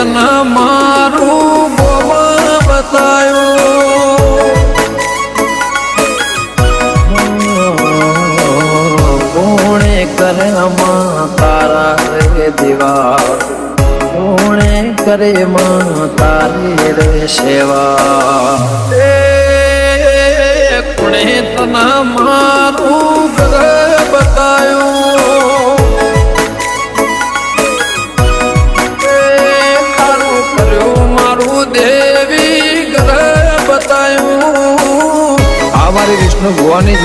તને મારું ગોવા બતાયું કોણે કરે તારા રે દીવા કોણે કરે તારી રે સેવા કોણે તને મારું ઘર બતાયું તારું કર્યું મારું દેવી ઘર બતાયું આ મારી વિષ્ણુ ભુવાની